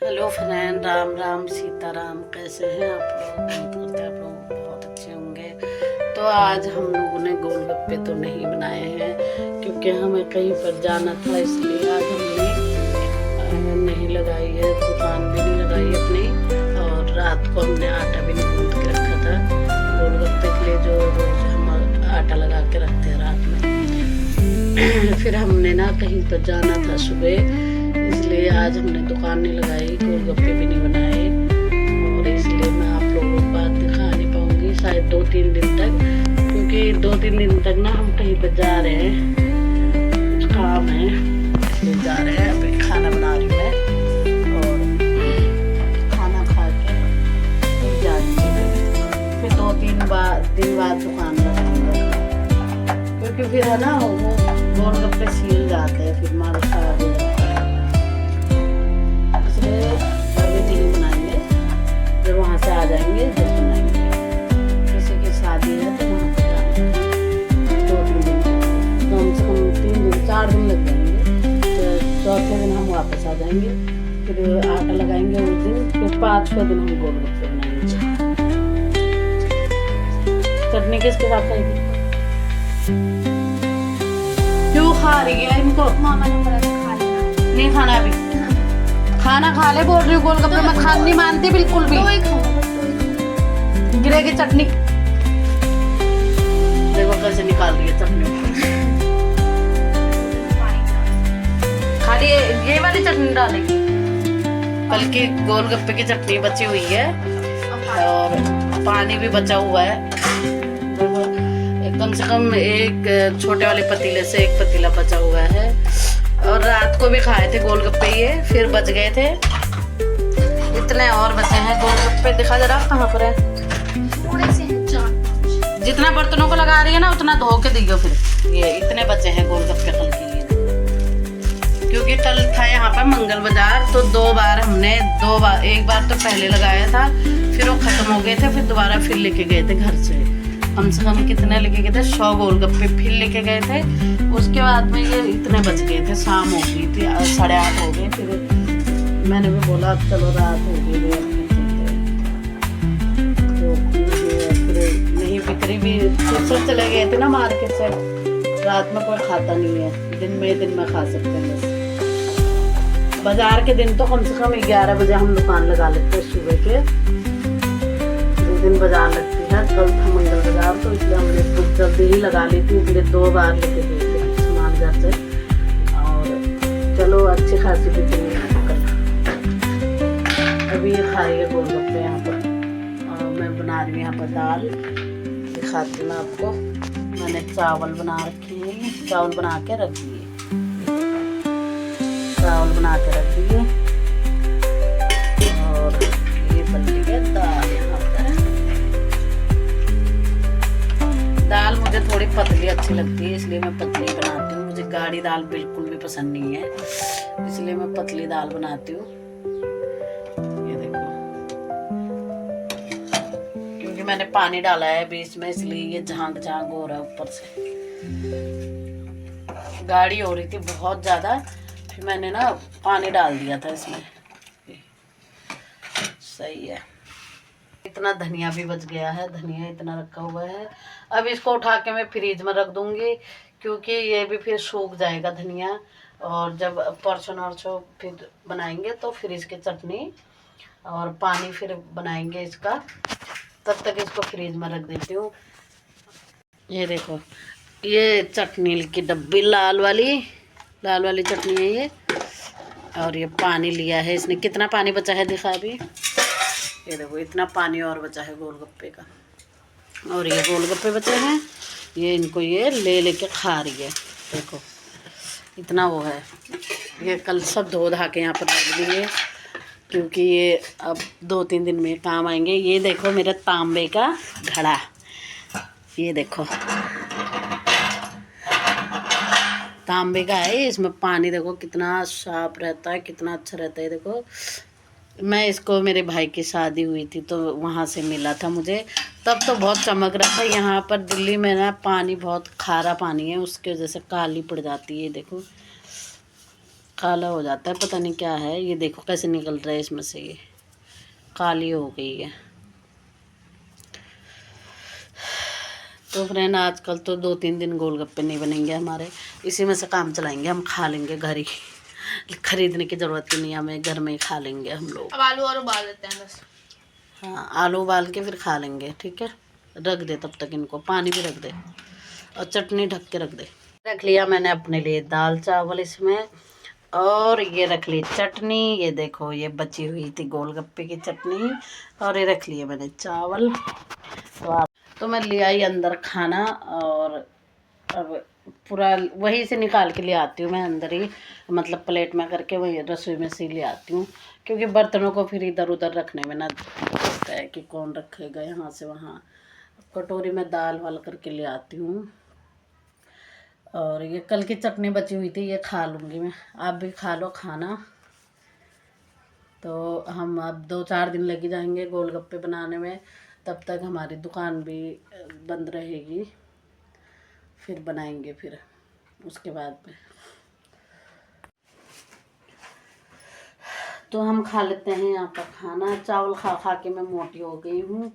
Hello friend, Ram Ram Sitaram. कैसे हैं आप लोग? उम्मीद करते हैं आप लोग बहुत अच्छे होंगे। तो आज हम लोगों ने गोलगप्पे तो नहीं बनाए हैं क्योंकि हमें कहीं पर जाना था, इसलिए आज हमने नहीं लगाई है, दुकान भी नहीं लगाई अपनी। और रात को हमने आटा भी नहीं गूंथ के रखा था गोलगप्पे के लिए, जो रोज हम आटा लगा के रखते हैं रात में। फिर हमने ना कहीं पर जाना था सुबह, इसलिए आज हमने दुकान नहीं लगाई, गोलगप्पे भी नहीं बनाए। और इसलिए मैं आप लोगों को बात दिखा नहीं पाऊंगी शायद 2-3 दिन तक, क्योंकि 2-3 दिन तक ना हम कहीं पर जा रहे हैं, कुछ काम है इसलिए जा रहे हैं। अभी खाना बना रही हूँ मैं और खाना खा के फिर जाएंगे। फिर 2-3 दिन बाद दुकान लगाएंगे, क्योंकि फिर है ना वो गोलगप्पे सील जाते हैं, फिर हमारा खराब हो जाता है। अभी नहीं बनाएंगे, जब वहाँ से आ जाएंगे जब बनाएंगे। किसी की शादी है तो वहाँ पर जाना है 2-3 दिन, कम से कम 3-4 दिन लग जाएंगे। तो चौथे दिन हम वापस आ जाएंगे, फिर आटा लगाएंगे उस दिन, फिर 5वें दिन हम गोलगप्पे बनाएंगे। चटनी किसके साथ खाएगी? क्यों खा रही है? इनको मामा ने बोला था खा लेना। नहीं खाना अभी, खाना खा ले बोल रही हूँ। गोलगप्पे मैं खाना नहीं मानती बिल्कुल भी। तो ही खाऊंगा, बस तो ही खाऊंगा। गिरेगी चटनी, देखो कैसे निकाल रही है चटनी। खाली ये वाली चटनी डालेगी, बल्कि गोलगप्पे की चटनी बची हुई है और पानी भी बचा हुआ है। देखो कम से कम एक छोटे वाले पतीले से 1 पतीला बचा हुआ है। और रात को भी खाए थे गोलगप्पे, ये फिर बच गए थे, इतने और बचे हैं गोलगप्पे। दिखा जरा कहाँ पर है? थोड़े से हैं, 4-5। जितना बर्तनों को लगा रही है ना उतना धो के दियो। फिर ये इतने बचे हैं गोलगप्पे कल के लिए, क्योंकि कल था यहाँ पर मंगल बाजार, तो 2 बार हमने 2 बार, एक बार तो पहले लगाया था, फिर वो खत्म हो गए थे, फिर दोबारा फिर लेके गए थे घर से। कम से कम कितने लेके गए थे? 100 गोलगप्पे फिर लेके गए थे। उसके बाद में ये इतने बच गए थे, शाम हो गई थी, 8:30 हो गए। फिर मैंने भी बोला चलो रात हो गई है, तो फिर नहीं बिक्री भी, फिर चले गए थे ना मार्केट से। रात में कोई खाता नहीं है, दिन में खा सकते हैं बस। बाजार के दिन तो कम से कम 11 बजे हम दुकान लगा लेते हैं सुबह के, जिस दिन बाजार लगती है। कल था मंगल बाजार, तो इसलिए हमने कुछ जल्दी ही लगा ली थी, इसलिए 2 बार लेके गए थे सामान घर से। और चलो अच्छी खासी बिक्री है कल। अभी ये खाइए गोलगप्पे यहाँ पर, और मैं बना रही हूँ यहाँ पर दाल, दिखाती हूँ आपको। मैंने चावल बना रखे हैं, चावल बना के रख दिए, चावल बना के रख दिए। और ये बन रही है दाल यहाँ पर। दाल मुझे थोड़ी पतली अच्छी लगती है, इसलिए मैं पतली बनाती हूँ। मुझे गाढ़ी दाल बिल्कुल भी पसंद नहीं है, इसलिए मैं पतली दाल बनाती हूँ। ये देखो, क्योंकि मैंने पानी डाला है बीच में, इसलिए ये झांक झांक हो रहा है ऊपर से। गाढ़ी हो रही थी बहुत ज्यादा, फिर मैंने ना पानी डाल दिया था इसमें। सही है। इतना धनिया भी बच गया है, धनिया इतना रखा हुआ है। अब इसको उठा के मैं फ्रिज में रख दूंगी, क्योंकि ये भी फिर सूख जाएगा धनिया। और जब परसों नरसों फिर बनाएंगे तो फिर इसकी चटनी और पानी फिर बनाएंगे इसका, तब तक इसको फ्रिज में रख देती हूँ। ये देखो, ये चटनी की डब्बी लाल वाली चटनी है ये। और ये पानी लिया है इसने, कितना पानी बचा है दिखा अभी। ये देखो इतना पानी और बचा है गोलगप्पे का। और ये गोलगप्पे बचे हैं, ये इनको ये लेके खा रही है। देखो इतना वो है। ये कल सब धो धा के यहाँ पर रख दिए, क्योंकि ये अब 2-3 दिन में काम आएंगे। ये देखो मेरा तांबे का घड़ा, ये देखो तांबे का है, इसमें पानी देखो कितना साफ रहता है, कितना अच्छा रहता है। देखो मैं इसको, मेरे भाई की शादी हुई थी तो वहाँ से मिला था मुझे, तब तो बहुत चमक रहा था। यहाँ पर दिल्ली में ना पानी बहुत खारा पानी है, उसकी वजह से काली पड़ जाती है। देखो काला हो जाता है, पता नहीं क्या है। ये देखो कैसे निकल रहा है इसमें से, ये काली हो गई है। तो फ्रेंड आजकल तो 2-3 दिन गोलगप्पे नहीं बनेंगे हमारे, इसी में से काम चलाएंगे, हम खा लेंगे घर ही, खरीदने की ज़रूरत ही नहीं, हमें घर में ही खा लेंगे हम लोग। अब आलू और उबाल देते हैं बस। हाँ, आलू उबाल के फिर खा लेंगे, ठीक है। रख दे तब तक इनको, पानी भी रख दे और चटनी ढक के रख दे। रख लिया मैंने अपने लिए दाल चावल इसमें, और ये रख ली चटनी। ये देखो ये बची हुई थी गोलगप्पे की चटनी, और ये रख लिए मैंने चावल। तो मैं ले आई अंदर खाना, और अब पूरा वहीं से निकाल के ले आती हूँ मैं अंदर ही, मतलब प्लेट में करके वही रसोई में से ले आती हूँ, क्योंकि बर्तनों को फिर इधर उधर रखने में ना लगता है कि कौन रखेगा यहाँ से वहाँ। कटोरी में दाल वाल करके ले आती हूँ। और ये कल की चटनी बची हुई थी, ये खा लूँगी मैं। आप भी खा लो खाना। तो हम अब 2-4 दिन लग जाएंगे गोलगप्पे बनाने में, तब तक हमारी दुकान भी बंद रहेगी, फिर बनाएंगे फिर उसके बाद में। तो हम खा लेते हैं यहाँ पर खाना। चावल खा खा के मैं मोटी हो गई हूँ,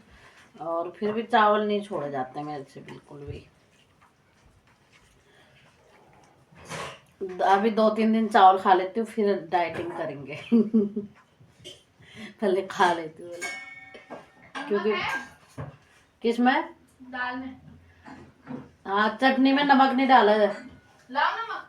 और फिर भी चावल नहीं छोड़े जाते मेरे से बिल्कुल भी। अभी 2-3 दिन चावल खा लेती हूँ, फिर डाइटिंग करेंगे। पहले खा लेती हूँ, क्योंकि किसमें? दाल में। हाँ, चटनी में नमक नहीं डाला है। लाओ नमक।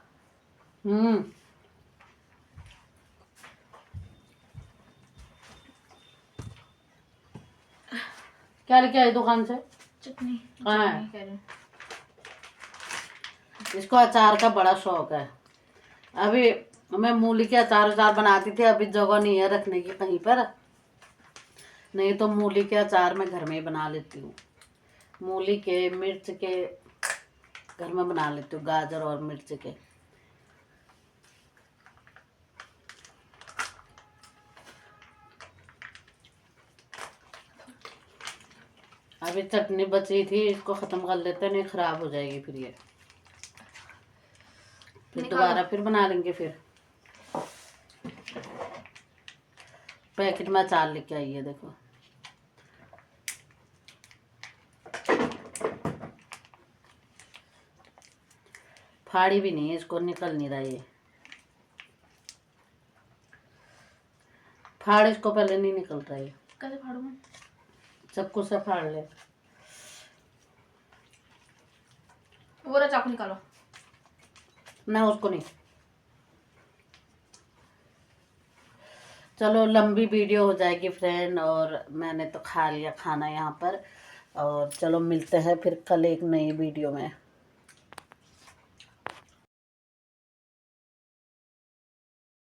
क्या लेके आई दुकान से? चटनी। हाँ। कह रही हूँ। इसको अचार का बड़ा शौक है। अभी मैं मूली के अचार बनाती थी, अभी जगह नहीं है रखने की कहीं पर, नहीं तो मूली के अचार मैं घर में ही बना लेती हूँ। मूली के, मिर्च के घर में बना लेती हूँ, गाजर और मिर्च के। अभी चटनी बची थी, इसको ख़त्म कर लेते हैं, नहीं ख़राब हो जाएगी फिर ये। फिर दोबारा फिर बना लेंगे। फिर पैकेट में अचार लेके आई है, देखो। फाड़ी भी नहीं है, इसको निकल नहीं रहा ये। फाड़ इसको, पहले नहीं निकल रहा है। कैसे फाड़ू मैं? चाकू से फाड़ ले। वो वाला चाकू निकालो। ना, उसको नहीं। चलो लंबी वीडियो हो जाएगी फ्रेंड, और मैंने तो खा लिया खाना यहाँ पर। और चलो मिलते हैं फिर कल एक नई वीडियो में।